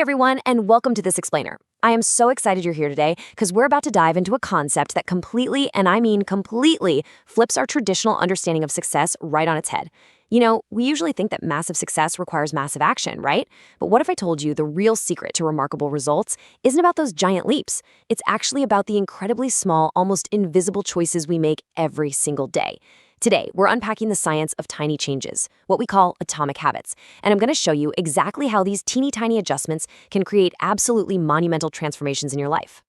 everyone, and welcome to This Explainer. I am so excited you're here today because we're about to dive into a concept that completely, and I mean completely, flips our traditional understanding of success right on its head. You know, we usually think that massive success requires massive action, right? But what if I told you the real secret to remarkable results isn't about those giant leaps? It's actually about the incredibly small, almost invisible choices we make every single day. Today, we're unpacking the science of tiny changes, what we call atomic habits, and I'm going to show you exactly how these teeny tiny adjustments can create absolutely monumental transformations in your life.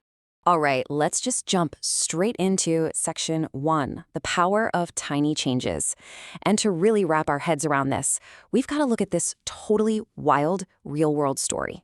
All right, let's just jump straight into section 1, the power of tiny changes. And to really wrap our heads around this, we've got to look at this totally wild, real-world story.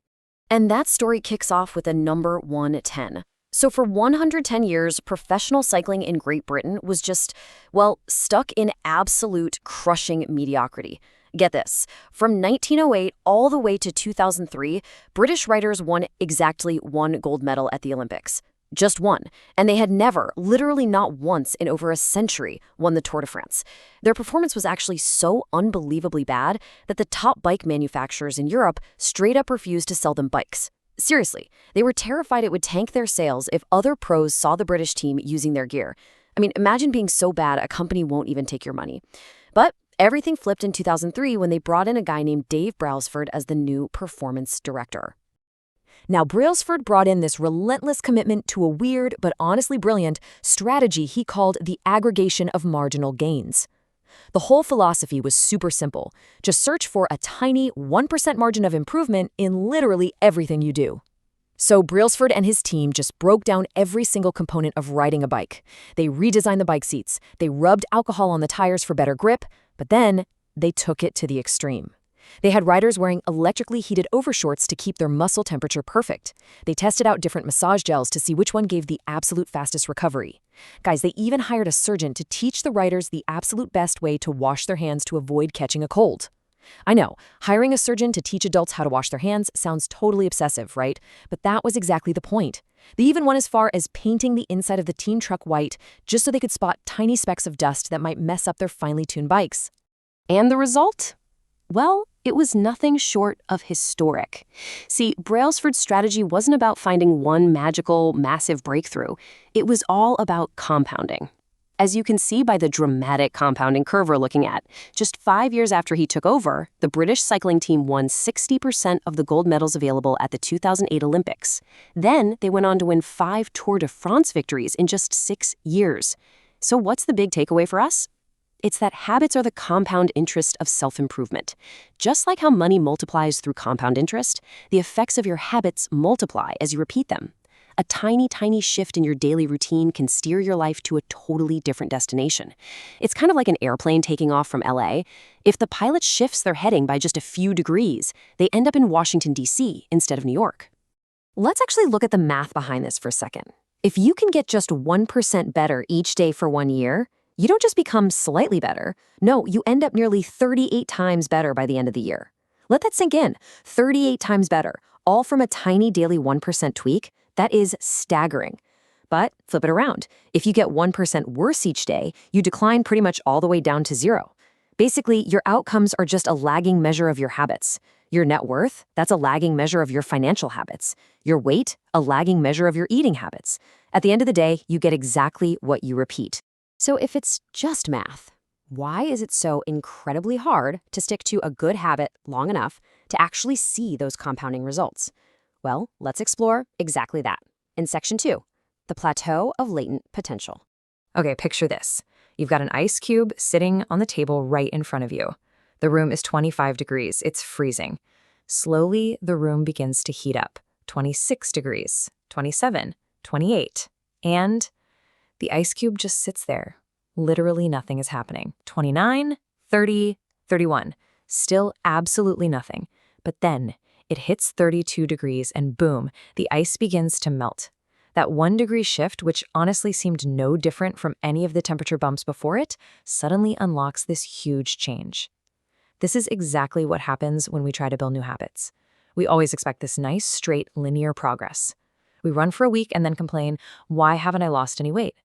And that story kicks off with a number 110. So for 110 years, professional cycling in Great Britain was just, well, stuck in absolute crushing mediocrity. Get this, from 1908 all the way to 2003, British riders won exactly one gold medal at the Olympics. Just one. And they had never, literally not once in over a century, won the Tour de France. Their performance was actually so unbelievably bad that the top bike manufacturers in Europe straight up refused to sell them bikes. Seriously, they were terrified it would tank their sales if other pros saw the British team using their gear. I mean, imagine being so bad a company won't even take your money. But everything flipped in 2003 when they brought in a guy named Dave Brailsford as the new performance director. Now, Brailsford brought in this relentless commitment to a weird but honestly brilliant strategy he called the aggregation of marginal gains. The whole philosophy was super simple. Just search for a tiny 1% margin of improvement in literally everything you do. So Brailsford and his team just broke down every single component of riding a bike. They redesigned the bike seats, they rubbed alcohol on the tires for better grip, but then they took it to the extreme. They had riders wearing electrically heated overshorts to keep their muscle temperature perfect. They tested out different massage gels to see which one gave the absolute fastest recovery. Guys, they even hired a surgeon to teach the riders the absolute best way to wash their hands to avoid catching a cold. I know, hiring a surgeon to teach adults how to wash their hands sounds totally obsessive, right? But that was exactly the point. They even went as far as painting the inside of the team truck white just so they could spot tiny specks of dust that might mess up their finely tuned bikes. And the result? Well, it was nothing short of historic. See, Brailsford's strategy wasn't about finding one magical, massive breakthrough. It was all about compounding. As you can see by the dramatic compounding curve we're looking at, just 5 years after he took over, the British cycling team won 60% of the gold medals available at the 2008 Olympics. Then they went on to win 5 Tour de France victories in just 6 years. So what's the big takeaway for us? It's that habits are the compound interest of self-improvement. Just like how money multiplies through compound interest, the effects of your habits multiply as you repeat them. A tiny, tiny shift in your daily routine can steer your life to a totally different destination. It's kind of like an airplane taking off from LA. If the pilot shifts their heading by just a few degrees, they end up in Washington, D.C. instead of New York. Let's actually look at the math behind this for a second. If you can get just 1% better each day for 1 year, you don't just become slightly better. No, you end up nearly 38 times better by the end of the year. Let that sink in. 38 times better, all from a tiny daily 1% tweak. That is staggering. But flip it around. If you get 1% worse each day, you decline pretty much all the way down to 0. Basically, your outcomes are just a lagging measure of your habits. Your net worth, that's a lagging measure of your financial habits. Your weight, a lagging measure of your eating habits. At the end of the day, you get exactly what you repeat. So if it's just math, why is it so incredibly hard to stick to a good habit long enough to actually see those compounding results? Well, let's explore exactly that in Section 2, the plateau of latent potential. Okay, picture this. You've got an ice cube sitting on the table right in front of you. The room is 25 degrees. It's freezing. Slowly, the room begins to heat up. 26 degrees, 27, 28, and the ice cube just sits there. Literally nothing is happening. 29, 30, 31. Still absolutely nothing. But then it hits 32 degrees and boom, the ice begins to melt. That 1 degree shift, which honestly seemed no different from any of the temperature bumps before it, suddenly unlocks this huge change. This is exactly what happens when we try to build new habits. We always expect this nice, straight, linear progress. We run for a week and then complain, why haven't I lost any weight?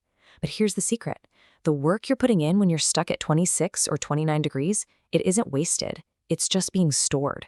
But here's the secret. The work you're putting in when you're stuck at 26 or 29 degrees, it isn't wasted. It's just being stored.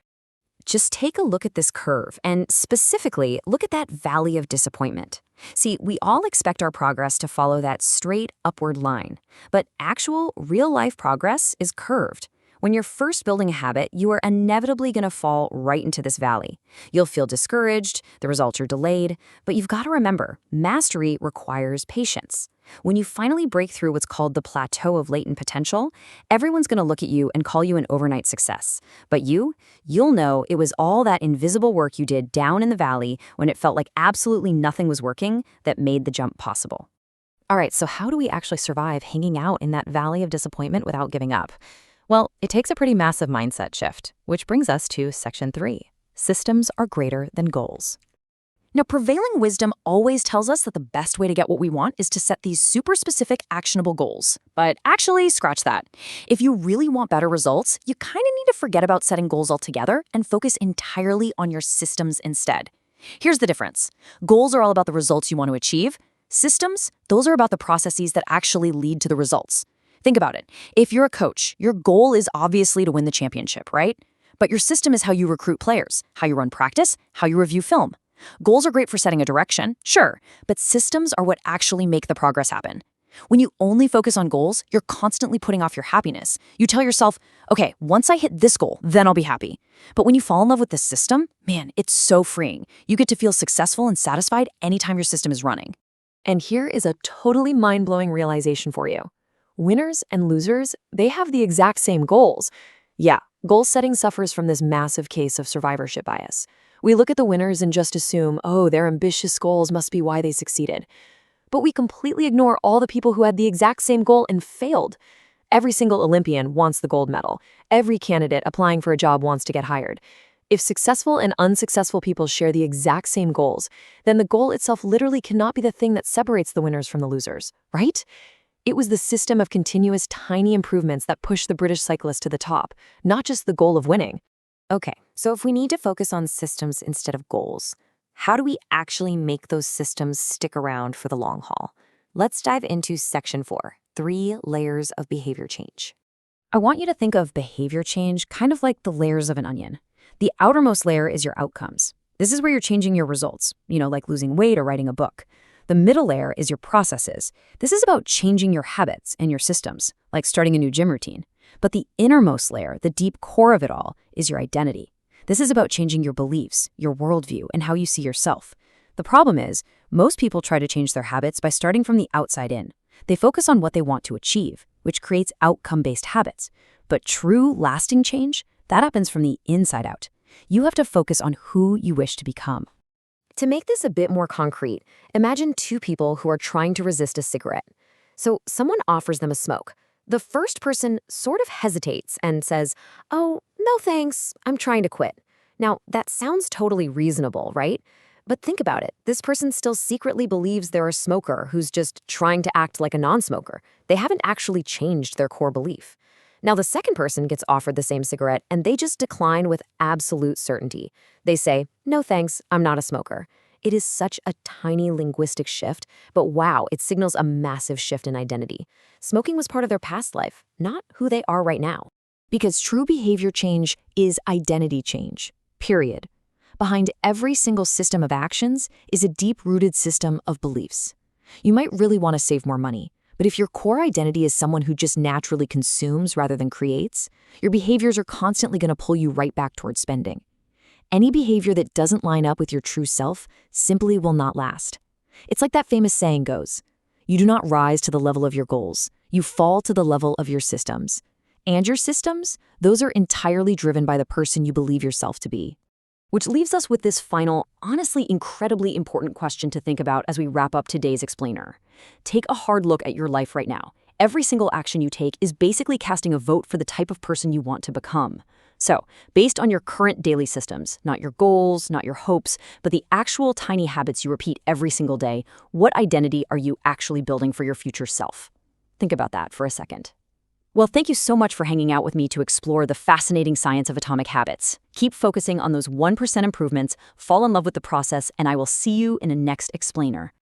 Just take a look at this curve, and specifically, look at that valley of disappointment. See, we all expect our progress to follow that straight upward line, but actual, real-life progress is curved. When you're first building a habit, you are inevitably going to fall right into this valley. You'll feel discouraged, the results are delayed, but you've got to remember, mastery requires patience. When you finally break through what's called the plateau of latent potential, everyone's going to look at you and call you an overnight success. But you'll know it was all that invisible work you did down in the valley when it felt like absolutely nothing was working that made the jump possible. All right, so how do we actually survive hanging out in that valley of disappointment without giving up? Well, it takes a pretty massive mindset shift, which brings us to Section 3. Systems are greater than goals. Now, prevailing wisdom always tells us that the best way to get what we want is to set these super specific, actionable goals. But actually, scratch that. If you really want better results, you kind of need to forget about setting goals altogether and focus entirely on your systems instead. Here's the difference. Goals are all about the results you want to achieve. Systems, those are about the processes that actually lead to the results. Think about it. If you're a coach, your goal is obviously to win the championship, right? But your system is how you recruit players, how you run practice, how you review film. Goals are great for setting a direction, sure, but systems are what actually make the progress happen. When you only focus on goals, you're constantly putting off your happiness. You tell yourself, okay, once I hit this goal, then I'll be happy. But when you fall in love with the system, man, it's so freeing. You get to feel successful and satisfied anytime your system is running. And here is a totally mind-blowing realization for you. Winners and losers, they have the exact same goals. Yeah, goal setting suffers from this massive case of survivorship bias. We look at the winners and just assume, oh, their ambitious goals must be why they succeeded. But we completely ignore all the people who had the exact same goal and failed. Every single Olympian wants the gold medal. Every candidate applying for a job wants to get hired. If successful and unsuccessful people share the exact same goals, then the goal itself literally cannot be the thing that separates the winners from the losers, right? It was the system of continuous tiny improvements that pushed the British cyclist to the top, not just the goal of winning. Okay, so if we need to focus on systems instead of goals, how do we actually make those systems stick around for the long haul? Let's dive into Section 4, 3 layers of behavior change. I want you to think of behavior change kind of like the layers of an onion. The outermost layer is your outcomes. This is where you're changing your results, like losing weight or writing a book. The middle layer is your processes. This is about changing your habits and your systems, like starting a new gym routine. But the innermost layer, the deep core of it all, is your identity. This is about changing your beliefs, your worldview, and how you see yourself. The problem is, most people try to change their habits by starting from the outside in. They focus on what they want to achieve, which creates outcome-based habits. But true, lasting change, that happens from the inside out. You have to focus on who you wish to become. To make this a bit more concrete, imagine two people who are trying to resist a cigarette. So someone offers them a smoke. The first person sort of hesitates and says, "Oh, no thanks, I'm trying to quit." Now, that sounds totally reasonable, right? But think about it. This person still secretly believes they're a smoker who's just trying to act like a non-smoker. They haven't actually changed their core belief. Now, the second person gets offered the same cigarette, and they just decline with absolute certainty. They say, "No thanks, I'm not a smoker." It is such a tiny linguistic shift, but wow, it signals a massive shift in identity. Smoking was part of their past life, not who they are right now. Because true behavior change is identity change, period. Behind every single system of actions is a deep-rooted system of beliefs. You might really want to save more money, but if your core identity is someone who just naturally consumes rather than creates, your behaviors are constantly going to pull you right back towards spending. Any behavior that doesn't line up with your true self simply will not last. It's like that famous saying goes, you do not rise to the level of your goals, you fall to the level of your systems. And your systems, those are entirely driven by the person you believe yourself to be. Which leaves us with this final, honestly incredibly important question to think about as we wrap up today's explainer. Take a hard look at your life right now. Every single action you take is basically casting a vote for the type of person you want to become. So, based on your current daily systems, not your goals, not your hopes, but the actual tiny habits you repeat every single day, what identity are you actually building for your future self? Think about that for a second. Well, thank you so much for hanging out with me to explore the fascinating science of atomic habits. Keep focusing on those 1% improvements, fall in love with the process, and I will see you in a next explainer.